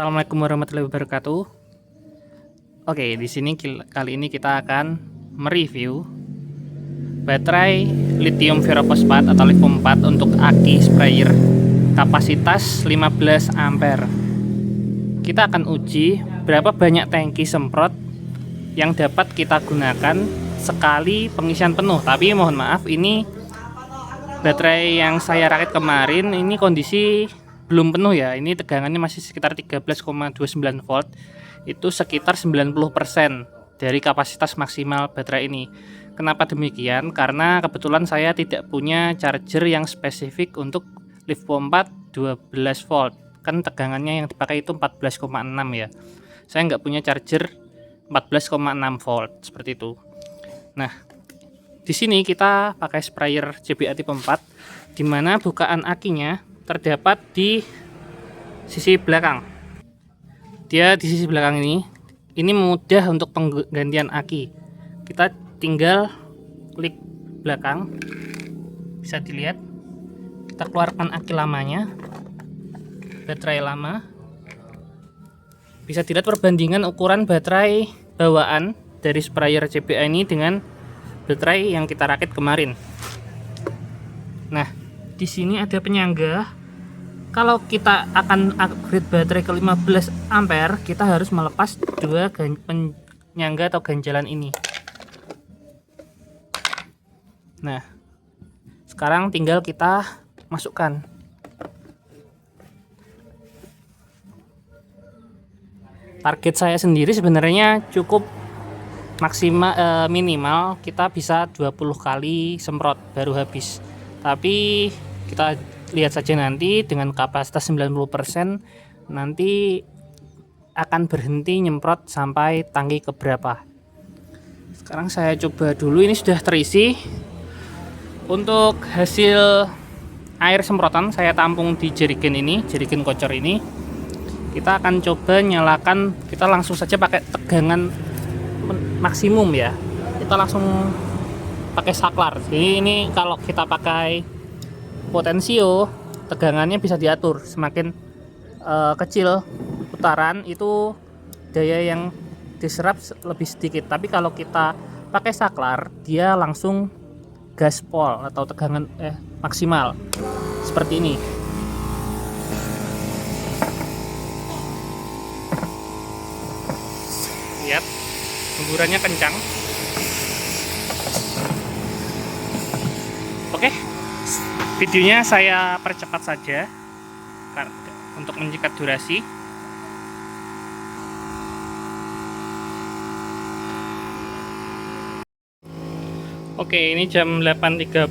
Assalamualaikum warahmatullahi wabarakatuh. Oke, di sini kali ini kita akan mereview baterai lithium ferrofosfat atau lithium 4 untuk aki sprayer kapasitas 15 ampere. Kita akan uji berapa banyak tangki semprot yang dapat kita gunakan sekali pengisian penuh. Tapi mohon maaf, ini baterai yang saya rakit kemarin ini kondisi belum penuh ya. Ini tegangannya masih sekitar 13,29 volt. Itu sekitar 90% dari kapasitas maksimal baterai ini. Kenapa demikian? Karena kebetulan saya tidak punya charger yang spesifik untuk lithium 4 12 volt. Kan tegangannya yang dipakai itu 14,6 ya. Saya nggak punya charger 14,6 volt seperti itu. Nah, di sini kita pakai sprayer CBA tipe 4, di mana bukaan akinya terdapat di sisi belakang. Dia di sisi belakang ini mudah untuk penggantian aki. Kita tinggal klik belakang, bisa dilihat. Kita keluarkan aki lamanya, baterai lama. Bisa dilihat perbandingan ukuran baterai bawaan dari sprayer CBA ini dengan baterai yang kita rakit kemarin. Nah, di sini ada penyangga. Kalau kita akan upgrade baterai ke 15 ampere, kita harus melepas dua penyangga atau ganjalan ini. Nah, sekarang tinggal kita masukkan. Target saya sendiri sebenarnya cukup maksimal, minimal kita bisa 20 kali semprot baru habis. Tapi kita lihat saja nanti, dengan kapasitas 90% nanti akan berhenti nyemprot sampai tangki keberapa. Sekarang saya coba dulu, ini sudah terisi. Untuk hasil air semprotan saya tampung di jerigen ini, jerigen kocor ini. Kita akan coba nyalakan, kita langsung saja pakai tegangan maksimum ya. Kita langsung pakai saklar. Jadi ini kalau kita pakai potensio, tegangannya bisa diatur. Semakin kecil putaran itu daya yang diserap lebih sedikit. Tapi kalau kita pakai saklar, dia langsung gaspol atau tegangan maksimal seperti ini. Lihat, semburannya kencang. Oke, videonya saya percepat saja untuk menyingkat durasi. Oke, ini jam 8.30.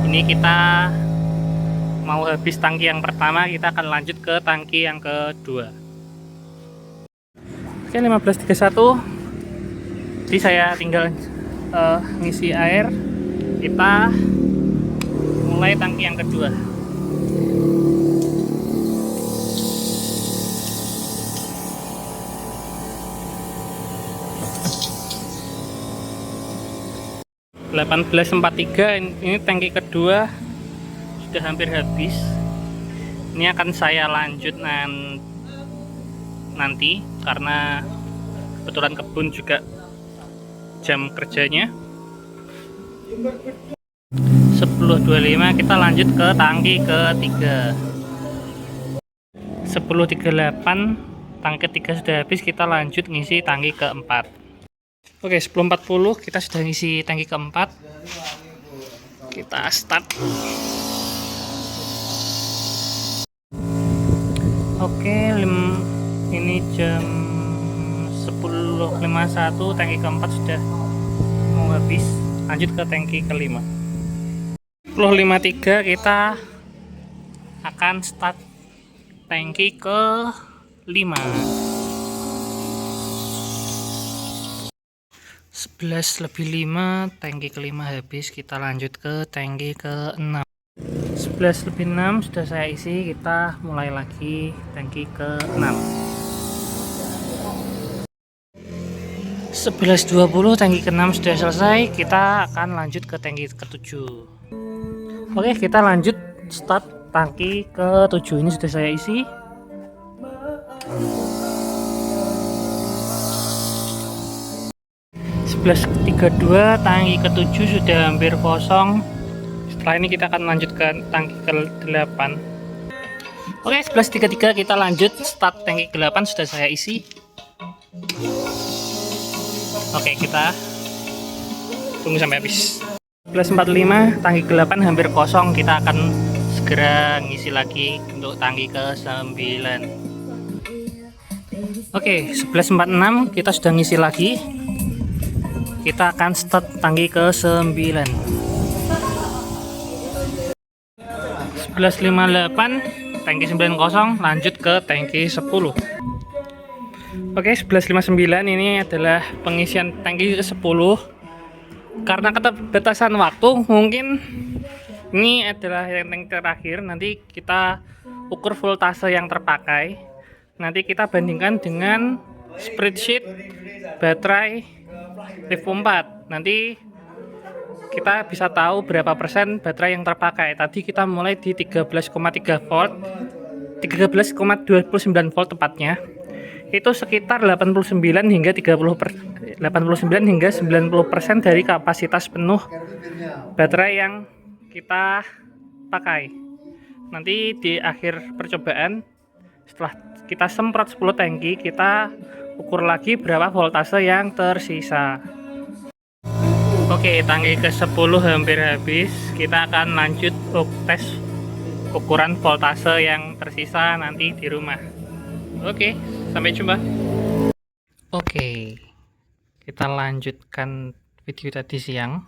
Ini kita mau habis tangki yang pertama, kita akan lanjut ke tangki yang kedua. Oke, 15.31. Jadi saya tinggal ngisi air. Kita mulai tangki yang kedua. ini tangki kedua sudah hampir habis. Ini akan saya lanjut nanti karena kebetulan kebun juga jam kerjanya 10.25. Kita lanjut ke tangki ketiga. 10.38 tangki ketiga sudah habis, kita lanjut ngisi tangki keempat. Oke, 10.40 kita sudah ngisi tangki keempat. Kita start. Oke, ini jam 10.51, tangki keempat sudah mau habis. Lanjut ke tangki kelima. 10.53 kita akan start tangki ke 5. 11.05 tangki kelima habis, kita lanjut ke tangki ke 6. 11.06 sudah saya isi, kita mulai lagi tangki ke 6. 11.20 tangki ke 6 sudah selesai, kita akan lanjut ke tangki ke 7. Oke, kita lanjut start tangki ke 7. Ini sudah saya isi. 11.32, tangki ke-7 sudah hampir kosong. Setelah ini kita akan lanjut ke tangki ke-8. Oke, 11.33 kita lanjut start tangki ke-8 sudah saya isi. Oke, kita tunggu sampai habis. 11.45 tangki ke-8 hampir kosong, kita akan segera ngisi lagi untuk tangki ke-9. Oke, 11.46 kita sudah ngisi lagi. Kita akan start tangki ke-9. 11.58 tangki 9 kosong, lanjut ke tangki 10. Oke, 11.59 ini adalah pengisian tangki ke-10. Karena keterbatasan waktu, mungkin ini adalah yang terakhir. Nanti kita ukur voltase yang terpakai. Nanti kita bandingkan dengan spreadsheet baterai LiFePO 4. Nanti kita bisa tahu berapa persen baterai yang terpakai. Tadi kita mulai di 13,3 volt, 13,29 volt tepatnya. Itu sekitar 89 hingga 90% dari kapasitas penuh baterai yang kita pakai. Nanti di akhir percobaan, setelah kita semprot 10 tangki, kita ukur lagi berapa voltase yang tersisa. Oke, tangki ke-10 hampir habis. Kita akan lanjut tes ukuran voltase yang tersisa nanti di rumah. Oke, sampai jumpa. Oke, kita lanjutkan video tadi siang.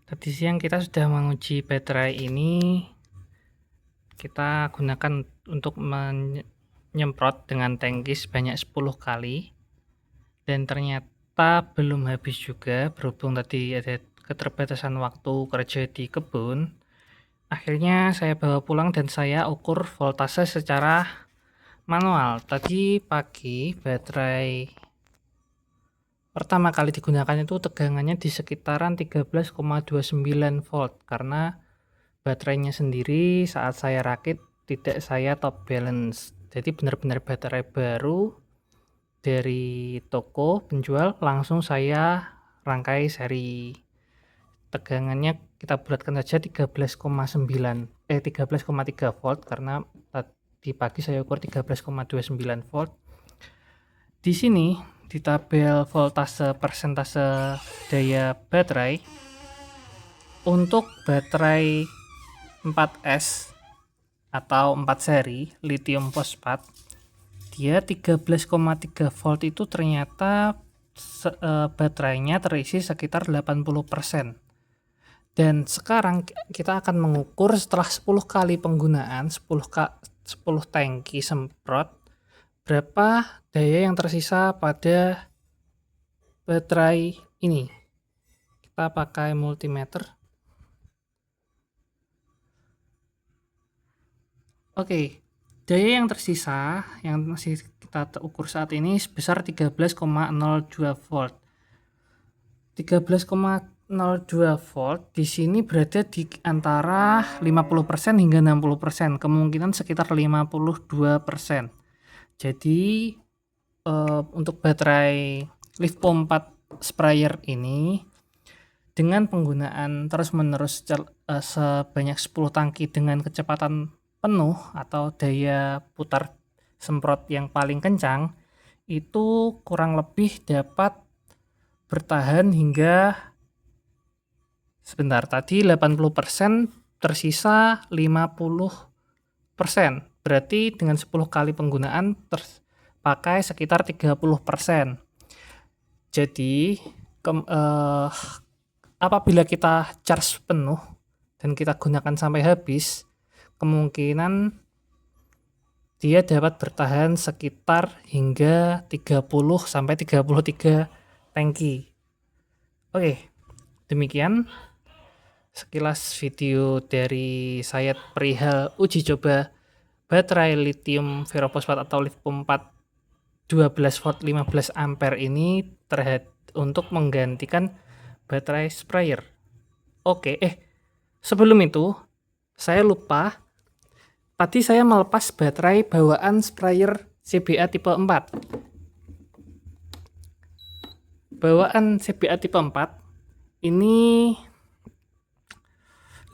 Tadi siang kita sudah menguji baterai ini. Kita gunakan untuk menyemprot dengan tangki sebanyak 10 kali. Dan ternyata belum habis juga, berhubung tadi ada keterbatasan waktu kerja di kebun. Akhirnya saya bawa pulang dan saya ukur voltase secara manual. Tadi pagi baterai pertama kali digunakan itu tegangannya di sekitaran 13,29 volt, karena baterainya sendiri saat saya rakit tidak saya top balance. Jadi benar-benar baterai baru dari toko penjual, langsung saya rangkai seri. Tegangannya kita bulatkan saja 13,3 volt, karena tadi pagi saya ukur 13,29 volt. Di sini di tabel voltase persentase daya baterai untuk baterai 4S atau 4 seri lithium fosfat, dia 13,3 volt itu ternyata baterainya terisi sekitar 80%. Dan sekarang kita akan mengukur setelah 10 kali penggunaan, 10 tangki semprot, berapa daya yang tersisa pada baterai ini. Kita pakai multimeter. Oke, daya yang tersisa yang masih kita ukur saat ini sebesar 13,02 volt. 13,02 volt di sini berada di antara 50% hingga 60%, kemungkinan sekitar 52%. Jadi untuk baterai LiFePO 4 sprayer ini dengan penggunaan terus-menerus sebanyak 10 tangki dengan kecepatan penuh atau daya putar semprot yang paling kencang, itu kurang lebih dapat bertahan hingga sebentar, tadi 80%, tersisa 50%. Berarti dengan 10 kali penggunaan terpakai sekitar 30%. Jadi apabila kita charge penuh dan kita gunakan sampai habis, kemungkinan dia dapat bertahan sekitar hingga 30 sampai 33 tangki. Oke, demikian sekilas video dari saya perihal uji coba baterai lithium ferrofosfat atau LiFePO 4 12 volt 15 ampere ini untuk menggantikan baterai sprayer. Oke, sebelum itu saya lupa. Tadi saya melepas baterai bawaan sprayer CBA tipe 4. Bawaan CBA tipe 4 ini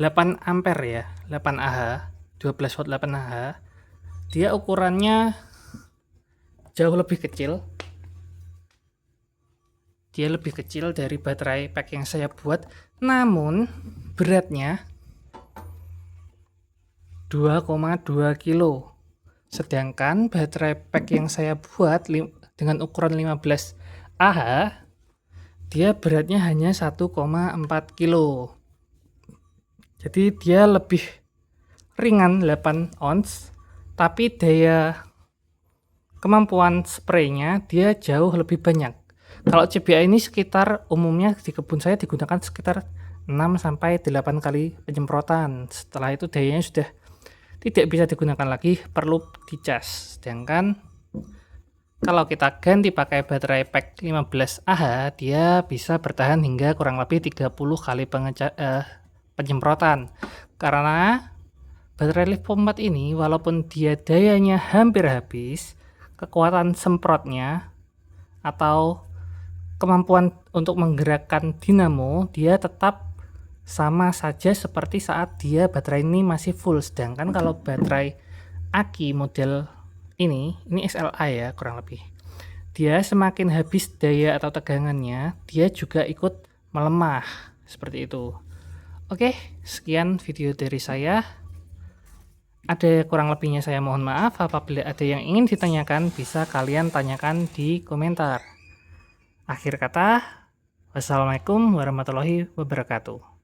8 ampere ya, 8 Ah, 12 watt 8 Ah. Dia ukurannya jauh lebih kecil. Dia lebih kecil dari baterai pack yang saya buat, namun beratnya 2,2 kilo. Sedangkan baterai pack yang saya buat dengan ukuran 15 Ah, dia beratnya hanya 1,4 kilo. Jadi dia lebih ringan 8 ons, tapi daya kemampuan spraynya dia jauh lebih banyak. Kalau CBA ini sekitar umumnya di kebun saya digunakan sekitar 6-8 kali penyemprotan. Setelah itu dayanya sudah tidak bisa digunakan lagi, perlu dicas. Sedangkan kalau kita ganti pakai baterai pack 15 Ah, dia bisa bertahan hingga kurang lebih 30 kali penyemprotan. Karena baterai lithium 4 ini walaupun dia dayanya hampir habis, kekuatan semprotnya atau kemampuan untuk menggerakkan dinamo dia tetap sama saja seperti saat dia baterai ini masih full. Sedangkan kalau baterai aki model ini SLA ya kurang lebih, dia semakin habis daya atau tegangannya, dia juga ikut melemah seperti itu. Oke, sekian video dari saya. Ada kurang lebihnya saya mohon maaf. Apabila ada yang ingin ditanyakan, bisa kalian tanyakan di komentar. Akhir kata, wassalamualaikum warahmatullahi wabarakatuh.